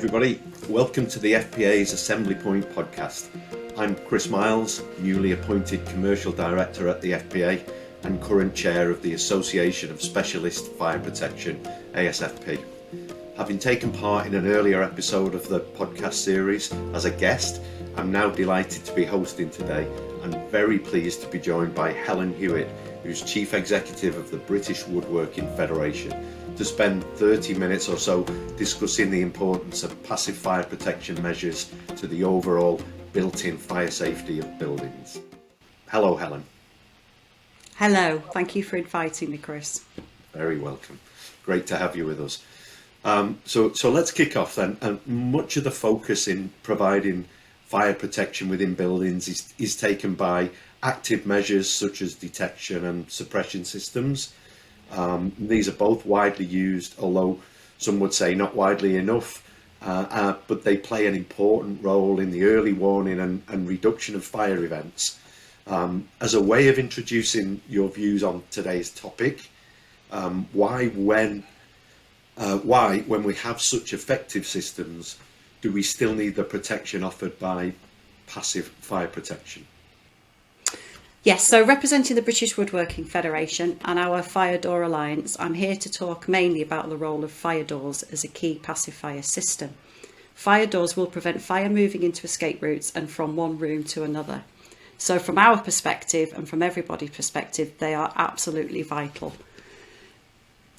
everybody. Welcome to the FPA's Assembly Point podcast. I'm Chris Miles, newly appointed Commercial Director at the FPA and current Chair of the Association of Specialist Fire Protection, ASFP. Having taken part in an earlier episode of the podcast series as a guest, I'm now delighted to be hosting today and very pleased to be joined by Helen Hewitt, who's Chief Executive of the British Woodworking Federation, to spend 30 minutes or so discussing the importance of passive fire protection measures to the overall built-in fire safety of buildings. Hello, Helen. Hello, thank you for inviting me, Chris. Very welcome. Great to have you with us. So let's kick off then. Much of the focus in providing fire protection within buildings is taken by active measures such as detection and suppression systems. These are both widely used, although some would say not widely enough, but they play an important role in the early warning and reduction of fire events. As a way of introducing your views on today's topic, why when we have such effective systems, do we still need the protection offered by passive fire protection? Yes, so representing the British Woodworking Federation and our Fire Door Alliance, I'm here to talk mainly about the role of fire doors as a key passive fire system. Fire doors will prevent fire moving into escape routes and from one room to another. So from our perspective and from everybody's perspective, they are absolutely vital.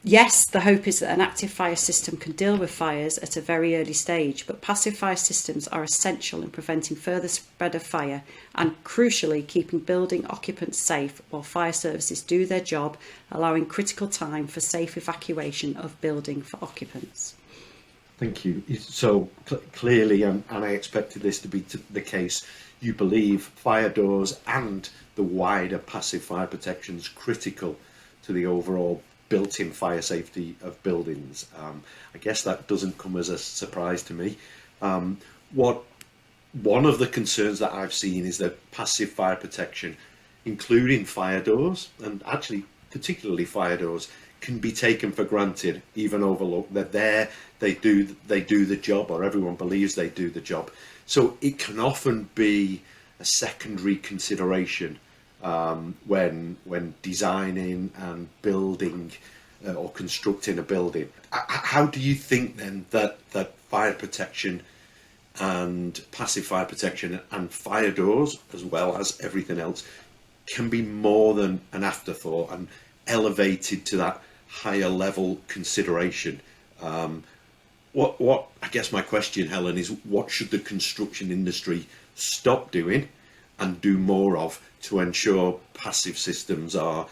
Yes, the hope is that an active fire system can deal with fires at a very early stage, but passive fire systems are essential in preventing further spread of fire and, crucially, keeping building occupants safe while fire services do their job, allowing critical time for safe evacuation of building for occupants. Thank you. So clearly, and I expected this to be the case, you believe fire doors and the wider passive fire protection is critical to the overall built-in fire safety of buildings. I guess that doesn't come as a surprise to me. One of the concerns that I've seen is that passive fire protection, including fire doors, and actually particularly fire doors, can be taken for granted, even overlooked. They're there, they do the job, or everyone believes they do the job. So it can often be a secondary consideration when designing and building or constructing a building. How do you think then that fire protection and passive fire protection and fire doors, as well as everything else, can be more than an afterthought and elevated to that higher level consideration? What I guess my question, Helen, is what should the construction industry stop doing and do more of to ensure passive systems are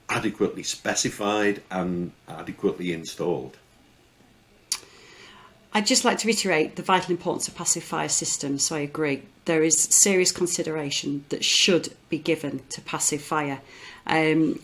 adequately specified and adequately installed? I'd just like to reiterate the vital importance of passive fire systems, so I agree. There is serious consideration that should be given to passive fire. And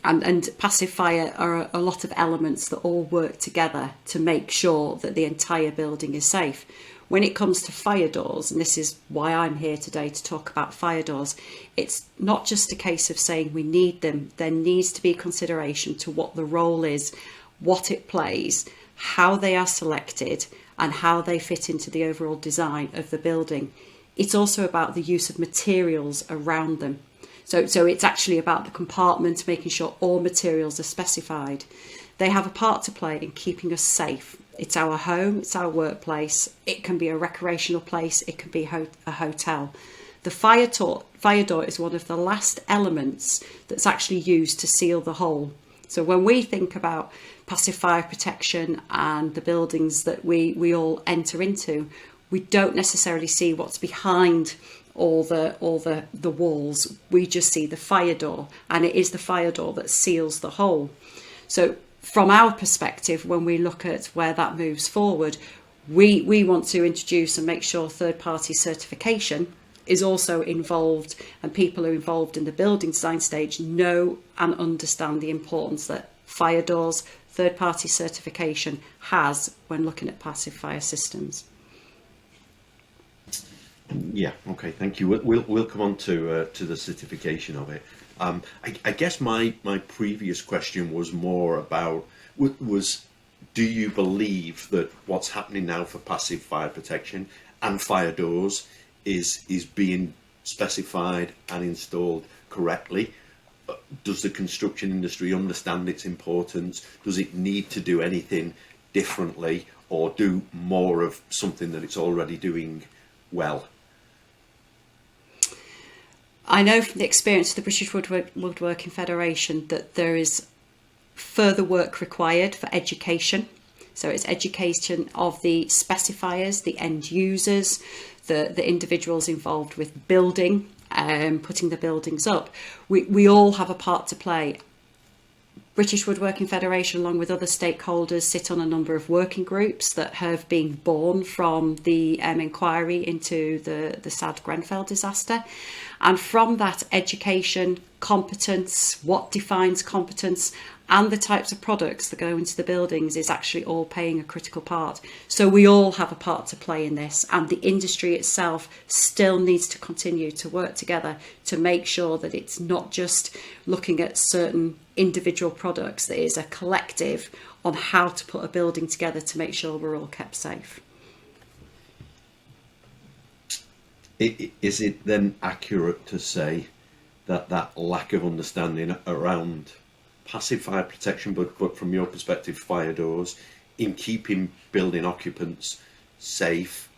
passive fire are a lot of elements that all work together to make sure that the entire building is safe. When it comes to fire doors, and this is why I'm here today to talk about fire doors, it's not just a case of saying we need them. There needs to be consideration to what the role is, what it plays, how they are selected, and how they fit into the overall design of the building. It's also about the use of materials around them. So it's actually about the compartment, making sure all materials are specified. They have a part to play in keeping us safe. It's our home, it's our workplace, it can be a recreational place, it can be a hotel. The fire door is one of the last elements that's actually used to seal the hole. So when we think about passive fire protection and the buildings that we all enter into, we don't necessarily see what's behind all the walls. We just see the fire door, and it is the fire door that seals the hole. So from our perspective, when we look at where that moves forward, we want to introduce and make sure third-party certification is also involved, and people who are involved in the building design stage know and understand the importance that fire doors, third-party certification has when looking at passive fire systems. Yeah, okay, thank you. We'll come on to the certification of it. I guess my previous question was more about was do you believe that what's happening now for passive fire protection and fire doors is being specified and installed correctly? Does the construction industry understand its importance? Does it need to do anything differently, or do more of something that it's already doing well? I know from the experience of the British Woodworking Federation that there is further work required for education. So it's education of the specifiers, the end users, the individuals involved with building, putting the buildings up. We all have a part to play. British Woodworking Federation, along with other stakeholders, sit on a number of working groups that have been born from the inquiry into the sad Grenfell disaster. And from that education, competence, what defines competence, and the types of products that go into the buildings is actually all playing a critical part. So we all have a part to play in this, and the industry itself still needs to continue to work together to make sure that it's not just looking at certain individual products, that is a collective on how to put a building together to make sure we're all kept safe. Is it then accurate to say that that lack of understanding around passive fire protection, but from your perspective, fire doors, in keeping building occupants safe,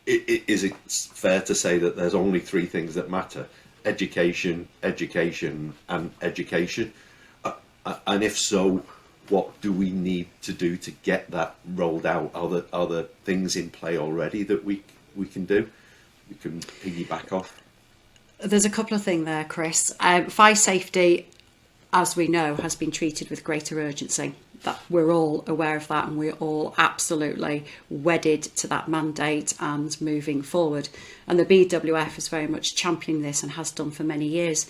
is it fair to say that there's only three things that matter: education, education, and education? And if so, what do we need to do to get that rolled out? Are there things in play already that we can do? We can piggyback off. There's a couple of things there, Chris. Fire safety, as we know, has been treated with greater urgency. That we're all aware of that, and we're all absolutely wedded to that mandate and moving forward. And the BWF is very much championing this and has done for many years.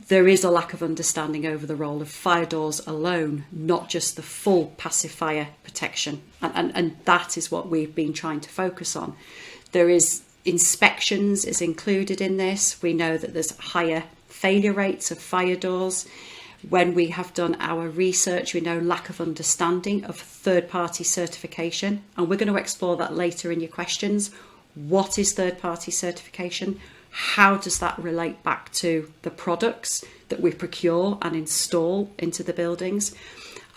There is a lack of understanding over the role of fire doors alone, not just the full passive fire protection. And that is what we've been trying to focus on. There is inspections is included in this. We know that there's higher failure rates of fire doors. When we have done our research, we know lack of understanding of third-party certification, and we're going to explore that later in your questions. What is third-party certification? How does that relate back to the products that we procure and install into the buildings?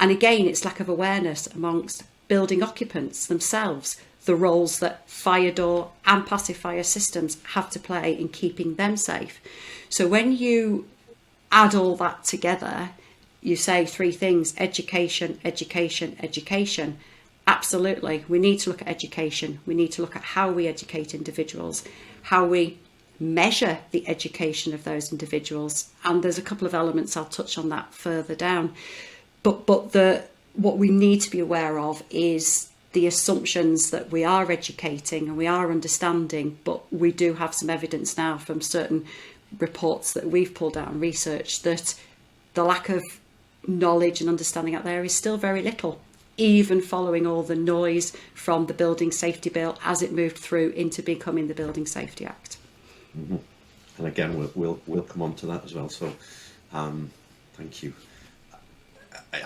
And again, it's lack of awareness amongst building occupants themselves, the roles that fire door and passive fire systems have to play in keeping them safe. So when you add all that together, you say three things: education, education, education. Absolutely, we need to look at education. We need to look at how we educate individuals, how we measure the education of those individuals. And there's a couple of elements, I'll touch on that further down. But what we need to be aware of is the assumptions that we are educating and we are understanding, but we do have some evidence now from certain reports that we've pulled out and researched that the lack of knowledge and understanding out there is still very little, even following all the noise from the Building Safety Bill as it moved through into becoming the Building Safety Act. Mm-hmm. And again, we'll come on to that as well. So, thank you.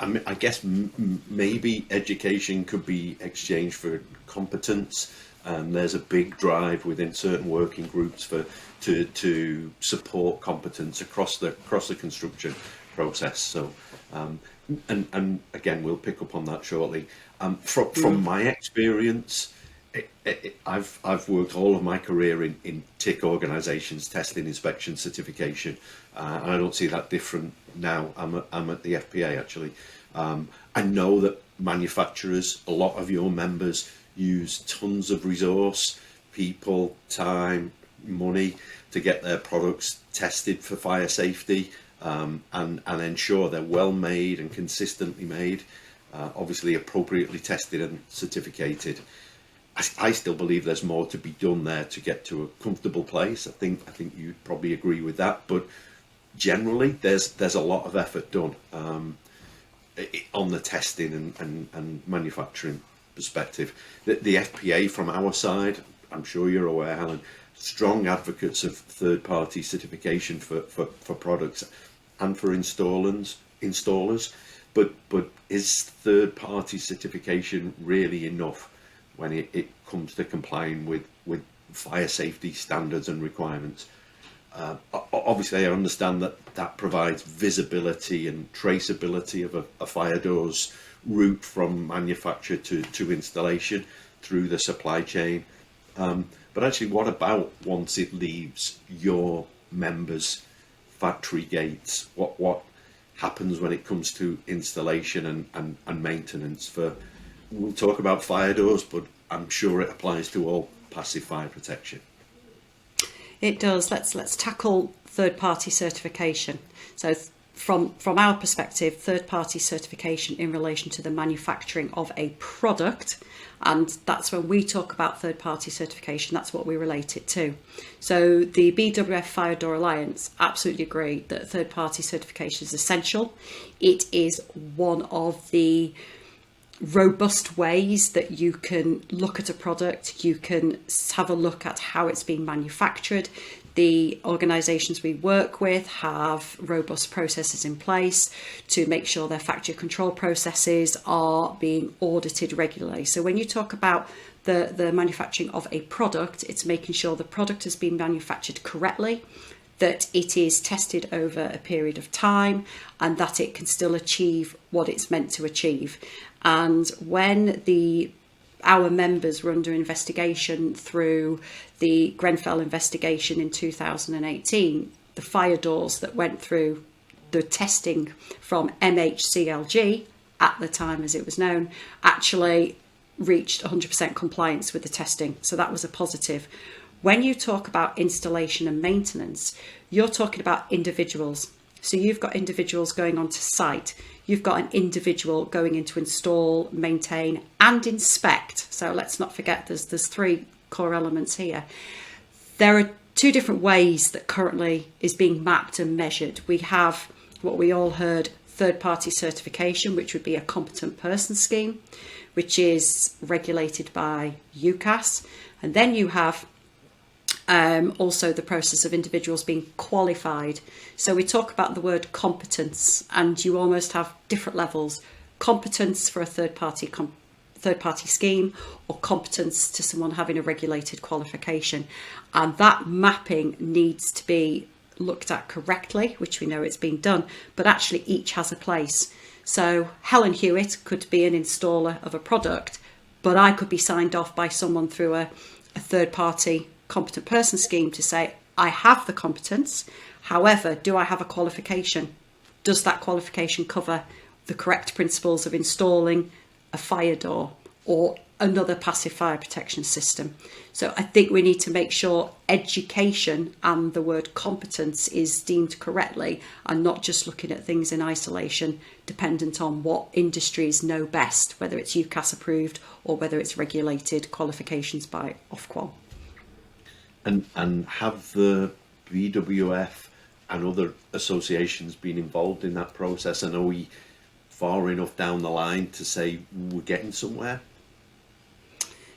I guess maybe education could be exchanged for competence, and there's a big drive within certain working groups to support competence across the construction process. So, and again, we'll pick up on that shortly. From my experience, I've worked all of my career in TIC organisations, testing, inspection, certification, and I don't see that different now. I'm at the FPA actually. I know that manufacturers, a lot of your members, use tons of resource, people, time, money to get their products tested for fire safety, and ensure they're well made and consistently made, obviously appropriately tested and certificated. I still believe there's more to be done there to get to a comfortable place. I think you'd probably agree with that. But generally, there's a lot of effort done on the testing and manufacturing perspective. The FPA from our side, I'm sure you're aware, Helen, strong advocates of third-party certification for products and for installers. But is third-party certification really enough when it comes to complying with fire safety standards and requirements? Obviously, I understand that provides visibility and traceability of a fire door's route from manufacture to installation through the supply chain. But actually, what about once it leaves your members' factory gates? What happens when it comes to installation and maintenance? We'll talk about fire doors, but I'm sure it applies to all passive fire protection. It does. Let's tackle third-party certification. So from our perspective, third-party certification in relation to the manufacturing of a product, and that's when we talk about third-party certification, that's what we relate it to. So the BWF Fire Door Alliance absolutely agree that third-party certification is essential. It is one of the robust ways that you can look at a product, you can have a look at how it's being manufactured. The organisations we work with have robust processes in place to make sure their factory control processes are being audited regularly. So when you talk about the manufacturing of a product, it's making sure the product has been manufactured correctly, that it is tested over a period of time, and that it can still achieve what it's meant to achieve. And when our members were under investigation through the Grenfell investigation in 2018, the fire doors that went through the testing from MHCLG, at the time as it was known, actually reached 100% compliance with the testing. So that was a positive. When you talk about installation and maintenance, you're talking about individuals. So you've got individuals going onto site, you've got an individual going in to install, maintain and inspect. So let's not forget there's three core elements here. There are two different ways that currently is being mapped and measured. We have what we all heard, third-party certification, which would be a competent person scheme, which is regulated by UCAS. And then you have also the process of individuals being qualified. So we talk about the word competence, and you almost have different levels. Competence for a third-party scheme, or competence to someone having a regulated qualification. And that mapping needs to be looked at correctly, which we know it's been done, but actually each has a place. So Helen Hewitt could be an installer of a product, but I could be signed off by someone through a third-party competent person scheme to say, I have the competence, however, do I have a qualification? Does that qualification cover the correct principles of installing a fire door or another passive fire protection system? So I think we need to make sure education and the word competence is deemed correctly, and not just looking at things in isolation, dependent on what industries know best, whether it's UCAS approved or whether it's regulated qualifications by Ofqual. And have the BWF and other associations been involved in that process? And are we far enough down the line to say we're getting somewhere?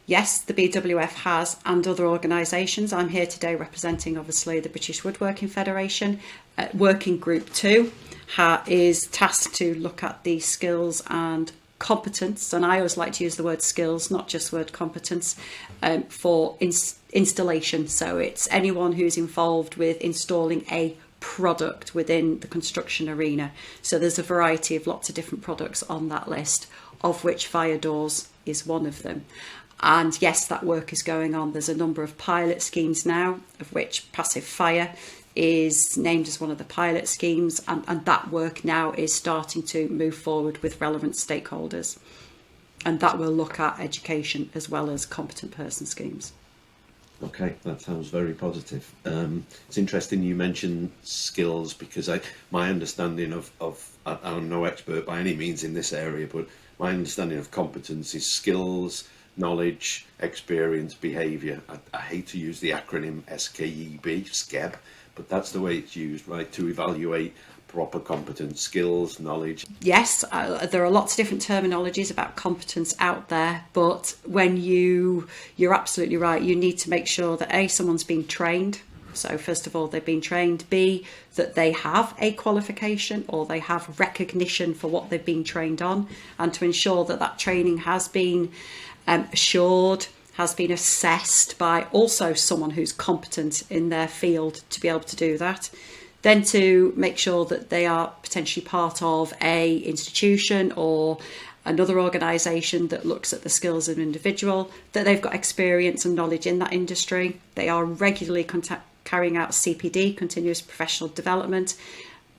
Yes, the BWF has, and other organisations. I'm here today representing, obviously, the British Woodworking Federation. Working Group 2 is tasked to look at the skills and competence, and I always like to use the word skills, not just word competence, for installation. So it's anyone who's involved with installing a product within the construction arena. So there's a variety of lots of different products on that list, of which fire doors is one of them. And yes, that work is going on. There's a number of pilot schemes now, of which passive fire is named as one of the pilot schemes, and that work now is starting to move forward with relevant stakeholders, and that will look at education as well as competent person schemes. Okay, that sounds very positive. It's interesting you mentioned skills, because my understanding of I'm no expert by any means in this area, but my understanding of competence is skills, knowledge, experience, behaviour. I hate to use the acronym SKEB, but that's the way it's used, right, to evaluate proper competence, skills, knowledge. Yes, there are lots of different terminologies about competence out there, but when you're absolutely right, you need to make sure that someone's been trained So first of all, they've been trained. B, that they have a qualification or they have recognition for what they've been trained on, and to ensure that that training has been assured, has been assessed by also someone who's competent in their field to be able to do that. Then to make sure that they are potentially part of a institution or another organisation that looks at the skills of an individual, that they've got experience and knowledge in that industry. They are regularly carrying out CPD, continuous professional development,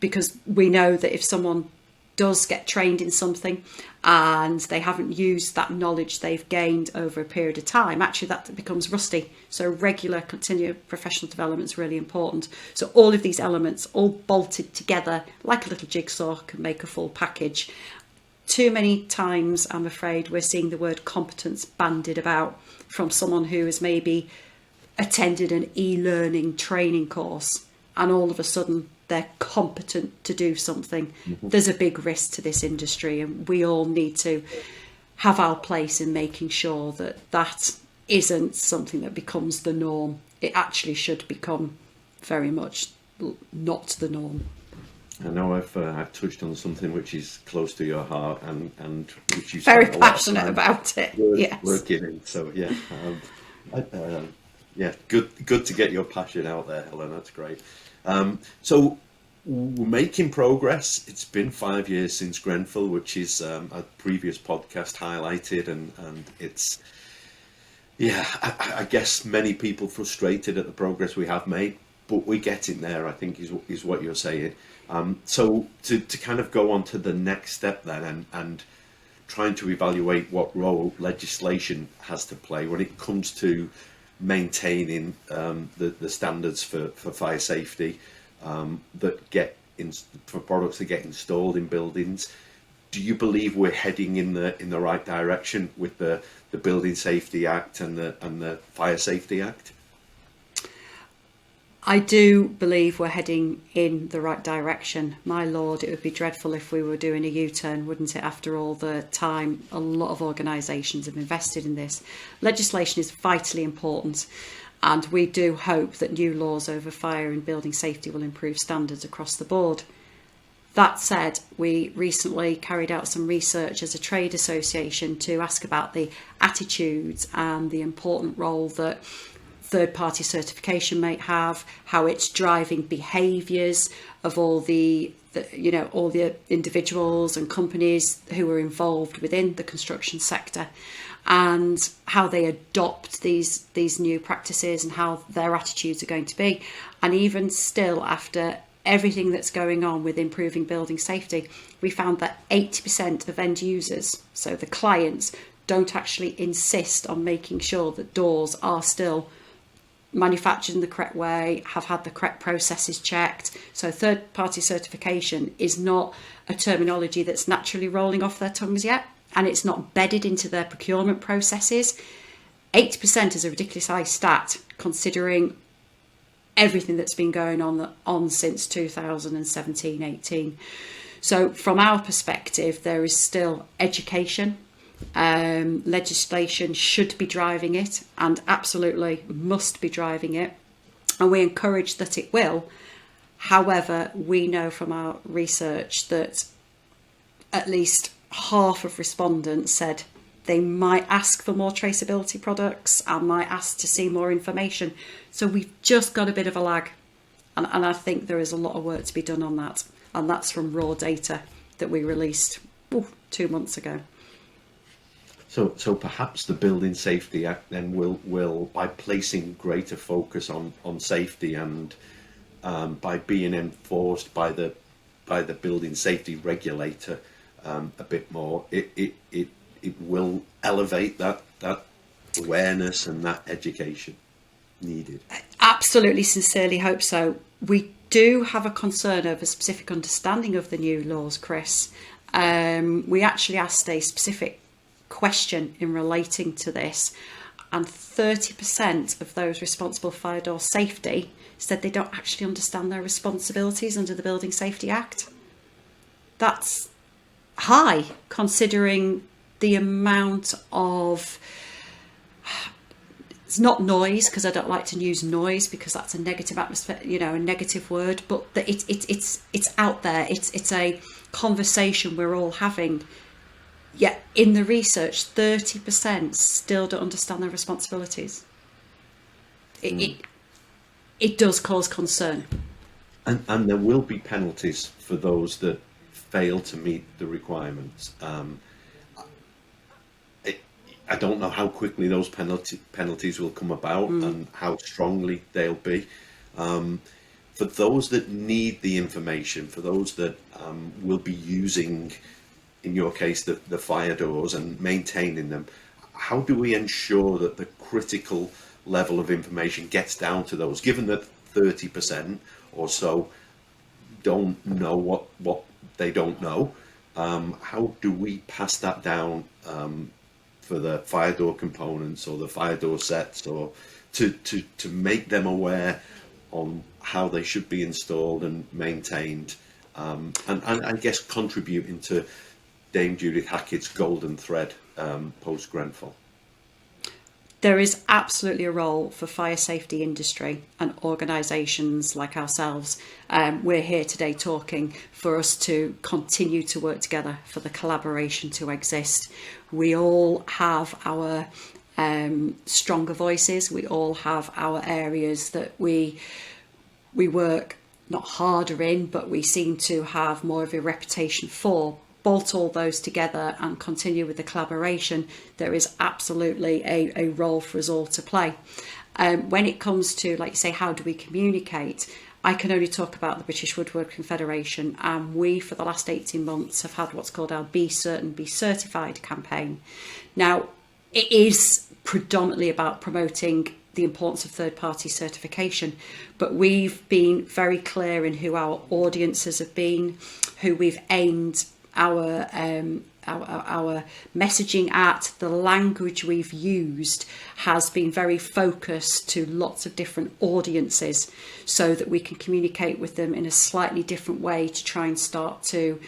because we know that if someone does get trained in something and they haven't used that knowledge they've gained over a period of time, actually that becomes rusty. So regular continuous professional development is really important. So all of these elements all bolted together like a little jigsaw can make a full package. Too many times, I'm afraid, we're seeing the word competence bandied about from someone who has maybe attended an e-learning training course and all of a sudden they're competent to do something. There's a big risk to this industry, and we all need to have our place in making sure that that isn't something that becomes the norm. It actually should become very much not the norm. I know I've touched on something which is close to your heart and which you very passionate about it. Yes, working in. So yeah, yeah, good to get your passion out there, Helen. That's great. So we're making progress. It's been 5 years since Grenfell, which is a previous podcast highlighted, and it's I guess many people frustrated at the progress we have made, but we're getting there, I think is what you're saying. So to kind of go on to the next step then, and trying to evaluate what role legislation has to play when it comes to maintaining the standards for fire safety that get for products that get installed in buildings. Do you believe we're heading in the right direction with the Building Safety Act and the Fire Safety Act? I do believe we're heading in the right direction. My lord, it would be dreadful if we were doing a U-turn, wouldn't it, after all the time a lot of organisations have invested in this. Legislation is vitally important, and we do hope that new laws over fire and building safety will improve standards across the board. That said, we recently carried out some research as a trade association to ask about the attitudes and the important role that third-party certification might have, how it's driving behaviours of all the individuals and companies who are involved within the construction sector, and how they adopt these new practices and how their attitudes are going to be. And even still, after everything that's going on with improving building safety, we found that 80% of end users, so the clients, don't actually insist on making sure that doors are still manufactured in the correct way, have had the correct processes checked. So third-party certification is not a terminology that's naturally rolling off their tongues yet, and it's not bedded into their procurement processes. 80% is a ridiculous high stat, considering everything that's been going on since 2017-18. So from our perspective, there is still education. Legislation should be driving it, and absolutely must be driving it, and we encourage that it will. However, we know from our research that at least half of respondents said they might ask for more traceability products and might ask to see more information. So we've just got a bit of a lag, and I think there is a lot of work to be done on that, and that's from raw data that we released 2 months ago. So perhaps the Building Safety Act then will by placing greater focus on safety and by being enforced by the building safety regulator a bit more, it will elevate that awareness and that education needed. I absolutely sincerely hope so. We do have a concern over specific understanding of the new laws, Chris. We actually asked a specific question in relating to this, and 30% of those responsible for fire door safety said they don't actually understand their responsibilities under the Building Safety Act. That's high, considering the amount of It's not noise, because I don't like to use noise because that's a negative atmosphere, a negative word. But it's out there. It's a conversation we're all having. Yet in the research, 30% still don't understand their responsibilities. It does cause concern. And there will be penalties for those that fail to meet the requirements. I don't know how quickly those penalties will come about and how strongly they'll be. For those that need the information, for those that will be using, in your case, the fire doors and maintaining them, how do we ensure that the critical level of information gets down to those, given that 30% or so don't know what they don't know? How do we pass that down for the fire door components or the fire door sets, or to make them aware on how they should be installed and maintained, and I guess contributing to Dame Judith Hackett's golden thread post Grenfell? There is absolutely a role for fire safety industry and organisations like ourselves. We're here today talking for us to continue to work together, for the collaboration to exist. We all have our stronger voices. We all have our areas that we work not harder in, but we seem to have more of a reputation for. Bolt all those together and continue with the collaboration. There is absolutely a role for us all to play. When it comes to, like you say, how do we communicate? I can only talk about the British Woodworking Federation, and we, for the last 18 months, have had what's called our Be Certain, Be Certified campaign. Now, it is predominantly about promoting the importance of third-party certification, but we've been very clear in who our audiences have been, who we've aimed our messaging at. The language we've used has been very focused to lots of different audiences, so that we can communicate with them in a slightly different way to try and start to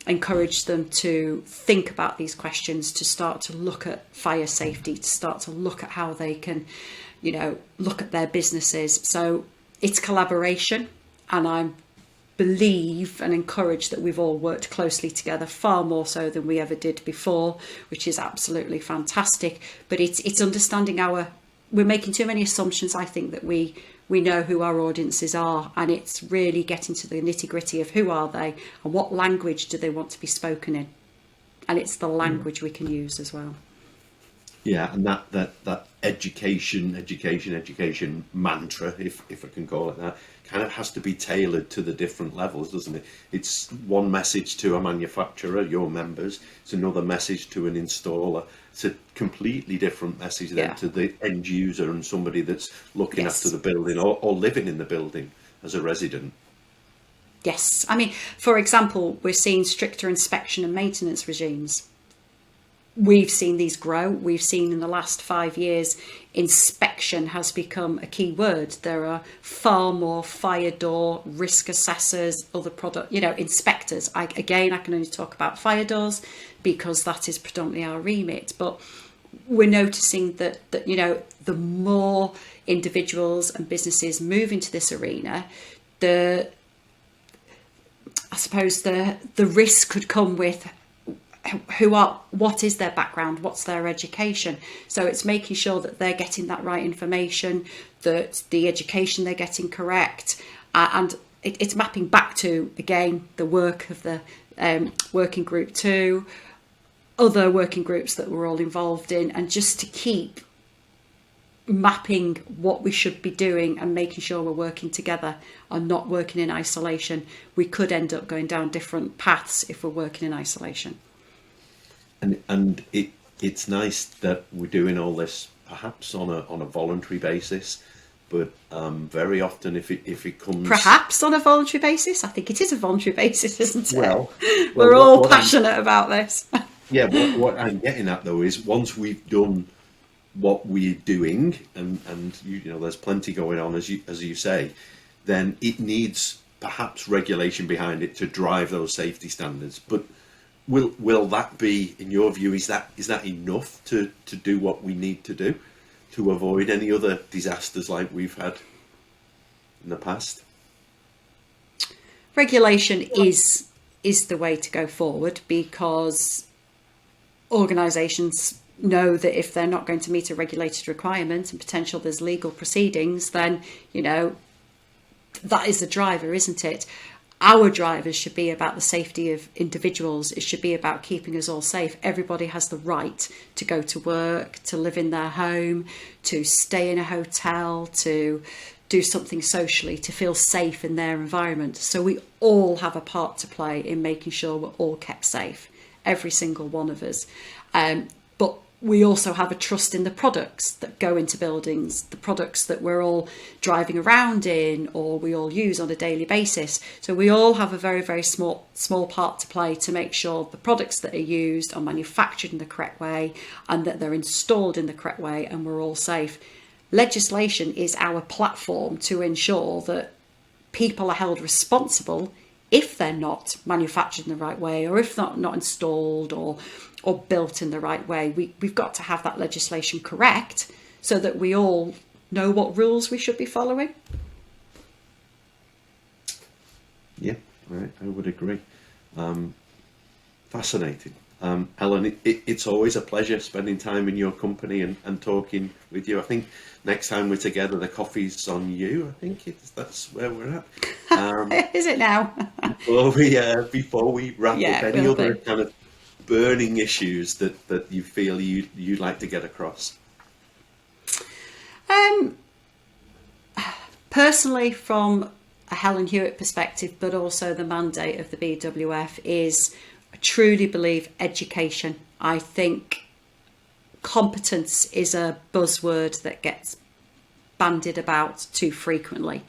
encourage them to think about these questions, to start to look at fire safety, to start to look at how they can, look at their businesses. So it's collaboration, and I believe and encourage that we've all worked closely together, far more so than we ever did before, which is absolutely fantastic. But it's understanding we're making too many assumptions, I think, that we know who our audiences are, and it's really getting to the nitty-gritty of who are they and what language do they want to be spoken in, and it's the language we can use as well. Yeah, and that education mantra, if I can call it that, kind of has to be tailored to the different levels, doesn't it? It's one message to a manufacturer, your members. It's another message to an installer. It's a completely different message then to the end user and somebody that's looking after the building or living in the building as a resident. Yes, I mean, for example, we're seeing stricter inspection and maintenance regimes. We've seen these grow. We've seen in the last 5 years, inspection has become a key word. There are far more fire door risk assessors, other product, inspectors. I can only talk about fire doors because that is predominantly our remit. But we're noticing that the more individuals and businesses move into this arena, I suppose the risk could come with what is their background, what's their education. So it's making sure that they're getting that right information, that the education they're getting correct, and it's mapping back to, again, the work of the working group 2, other working groups that we're all involved in, and just to keep mapping what we should be doing and making sure we're working together and not working in isolation. We could end up going down different paths if we're working in isolation. And it's nice that we're doing all this perhaps on a voluntary basis, but very often if it comes perhaps on a voluntary basis, I think it is a voluntary basis, isn't it? Well, we're all passionate about this. Yeah, what I'm getting at though is once we've done what we're doing, and there's plenty going on as you say, then it needs perhaps regulation behind it to drive those safety standards. But will that be, in your view, is that enough to do what we need to do? to avoid any other disasters like we've had in the past? Regulation is the way to go forward, because organisations know that if they're not going to meet a regulated requirement and potential there's legal proceedings, then, you know, that is the driver, isn't it? Our drivers should be about the safety of individuals. It should be about keeping us all safe. Everybody has the right to go to work, to live in their home, to stay in a hotel, to do something socially, to feel safe in their environment. So we all have a part to play in making sure we're all kept safe, every single one of us. But we also have a trust in the products that go into buildings, the products that we're all driving around in or we all use on a daily basis. So we all have a very, very small part to play to make sure the products that are used are manufactured in the correct way and that they're installed in the correct way, and we're all safe. Legislation is our platform to ensure that people are held responsible if they're not manufactured in the right way, or if not installed or built in the right way. We've got to have that legislation correct so that we all know what rules we should be following. Yeah, I would agree. Fascinating. Helen, it's always a pleasure spending time in your company and talking with you. I think next time we're together, the coffee's on you. I think that's where we're at. Is it now? Before we wrap up, any other kind of burning issues that you feel you'd like to get across? Personally, from a Helen Hewitt perspective, but also the mandate of the BWF is, I truly believe, education. I think competence is a buzzword that gets bandied about too frequently,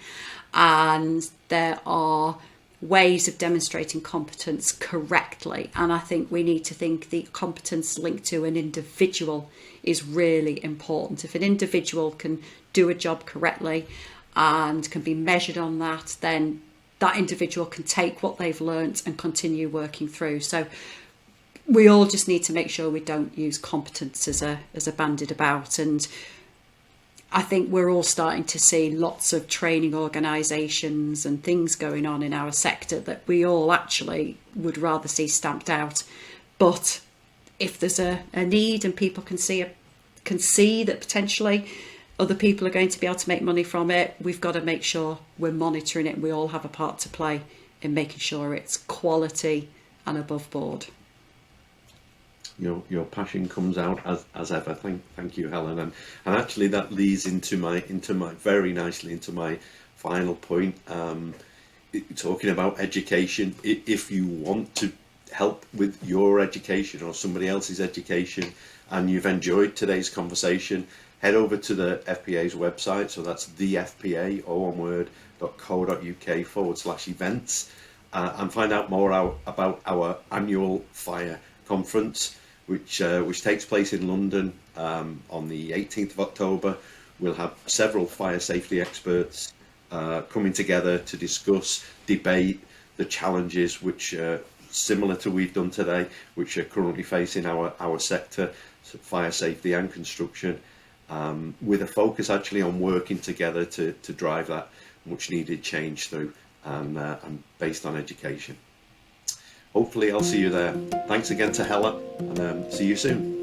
and there are ways of demonstrating competence correctly, and I think we need to think the competence linked to an individual is really important. If an individual can do a job correctly and can be measured on that, then that individual can take what they've learnt and continue working through. So we all just need to make sure we don't use competence as a bandied about. And I think we're all starting to see lots of training organisations and things going on in our sector that we all actually would rather see stamped out. But if there's a need and people can see that potentially other people are going to be able to make money from it, we've got to make sure we're monitoring it, and we all have a part to play in making sure it's quality and above board. Your passion comes out as ever. Thank you, Helen, and actually that leads into my very nicely into my final point. Talking about education, if you want to help with your education or somebody else's education, and you've enjoyed today's conversation, head over to the FPA's website. So that's thefpa, all one word, .co.uk/events, and find out more about our annual fire conference, which takes place in London on the 18th of October. We'll have several fire safety experts coming together to discuss, debate the challenges which similar to we've done today, which are currently facing our sector, so fire safety and construction, with a focus actually on working together to drive that much needed change through, and based on education. Hopefully I'll see you there. Thanks again to Helen, and see you soon.